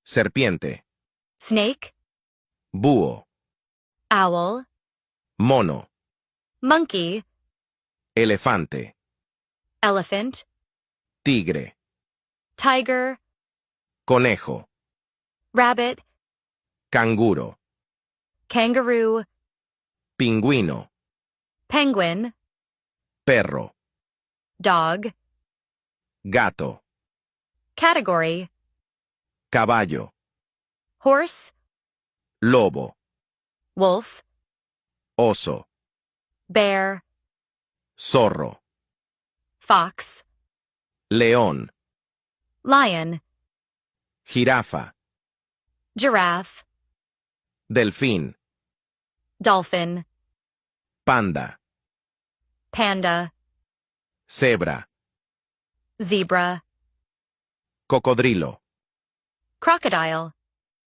serpiente, snake, búho, owl, mono, monkey, elefante, elephant, tigre, tiger, conejo, rabbit, canguro, kangaroo, pingüino, penguin, perro, dog, gato, category, caballo, horse, lobo, wolf, oso, bear, zorro, fox, león, lion, jirafa, giraffe, delfín, dolphin, panda, panda, cebra, zebra, cocodrilo. crocodile.